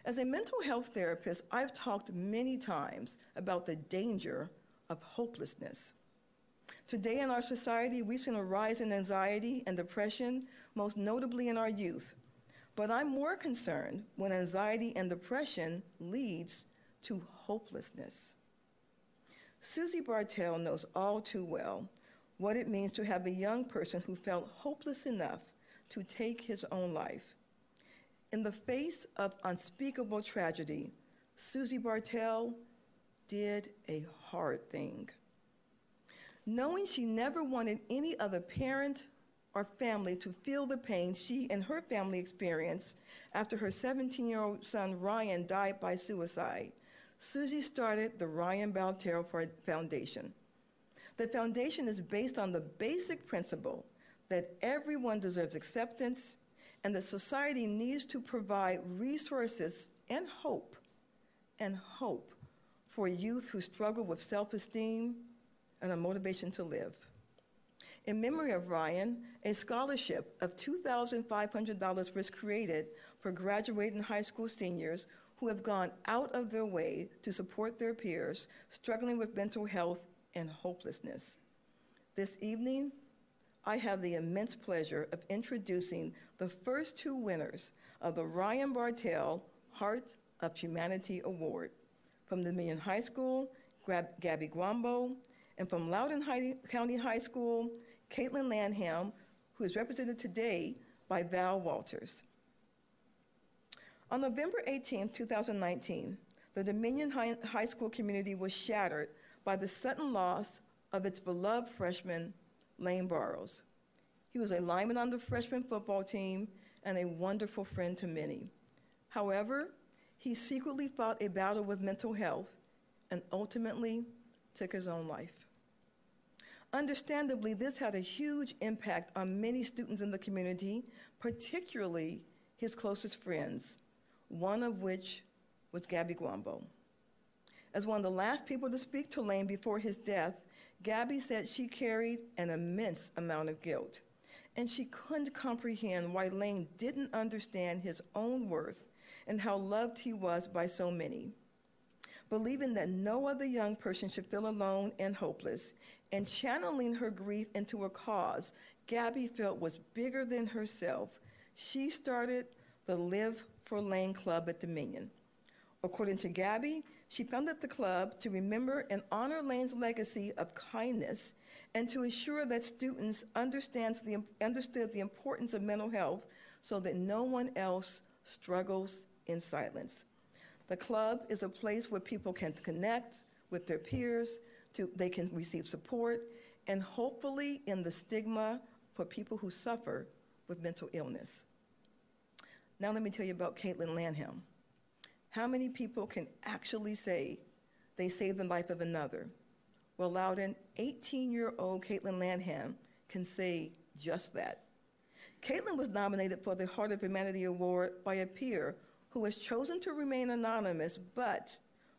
As a mental health therapist, I've talked many times about the danger of hopelessness. Today in our society, we've seen a rise in anxiety and depression, most notably in our youth. But I'm more concerned when anxiety and depression leads to hopelessness. Susie Bartell knows all too well what it means to have a young person who felt hopeless enough to take his own life. In the face of unspeakable tragedy, Susie Bartell did a hard thing. Knowing she never wanted any other parent or family to feel the pain she and her family experienced after her 17-year-old son Ryan died by suicide, Susie started the Ryan Bartell Foundation. The foundation is based on the basic principle that everyone deserves acceptance and that society needs to provide resources and hope for youth who struggle with self-esteem and a motivation to live. In memory of Ryan, a scholarship of $2,500 was created for graduating high school seniors who have gone out of their way to support their peers struggling with mental health and hopelessness. This evening, I have the immense pleasure of introducing the first two winners of the Ryan Bartell Heart of Humanity Award. From Dominion High School, Gabby Guambo, and from Loudoun County High School, Caitlin Lanham, who is represented today by Val Walters. On November 18, 2019, the Dominion High School community was shattered by the sudden loss of its beloved freshman, Lane Burrows. He was a lineman on the freshman football team and a wonderful friend to many. However, he secretly fought a battle with mental health and ultimately took his own life. Understandably, this had a huge impact on many students in the community, particularly his closest friends, one of which was Gabby Guambo. As one of the last people to speak to Lane before his death, Gabby said she carried an immense amount of guilt, and she couldn't comprehend why Lane didn't understand his own worth and how loved he was by so many. Believing that no other young person should feel alone and hopeless, and channeling her grief into a cause Gabby felt was bigger than herself, she started the Live for Lane Club at Dominion. According to Gabby, she founded the club to remember and honor Lane's legacy of kindness and to ensure that students understood the importance of mental health so that no one else struggles in silence. The club is a place where people can connect with their peers, they can receive support, and hopefully end the stigma for people who suffer with mental illness. Now let me tell you about Caitlin Lanham. How many people can actually say they saved the life of another? Well, Loudoun, 18-year-old Caitlin Lanham can say just that. Caitlin was nominated for the Heart of Humanity Award by a peer who has chosen to remain anonymous, but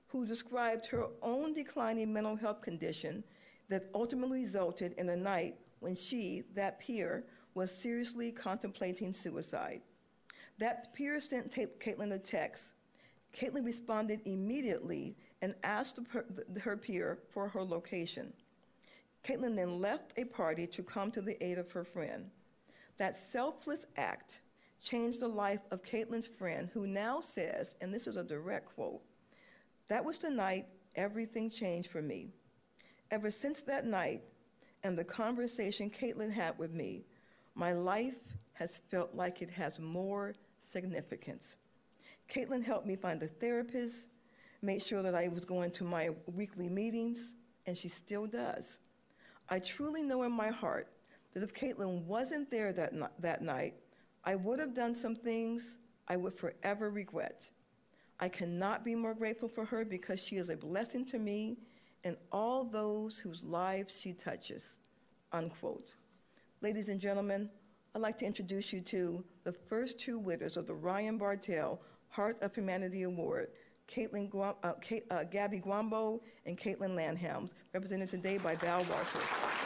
who described her own declining mental health condition that ultimately resulted in a night when she, that peer, was seriously contemplating suicide. That peer sent Caitlin a text. Caitlin responded immediately and asked her peer for her location. Caitlin then left a party to come to the aid of her friend. That selfless act changed the life of Caitlin's friend, who now says, and this is a direct quote, "That was the night everything changed for me. Ever since that night and the conversation Caitlin had with me, my life has felt like it has more significance. Caitlin helped me find a therapist, made sure that I was going to my weekly meetings, and she still does. I truly know in my heart that if Caitlin wasn't there that night, I would have done some things I would forever regret. I cannot be more grateful for her because she is a blessing to me and all those whose lives she touches," unquote. Ladies and gentlemen, I'd like to introduce you to the first two winners of the Ryan Bartell Heart of Humanity Award, Gabby Guambo and Caitlin Lanham, represented today by Val Walters.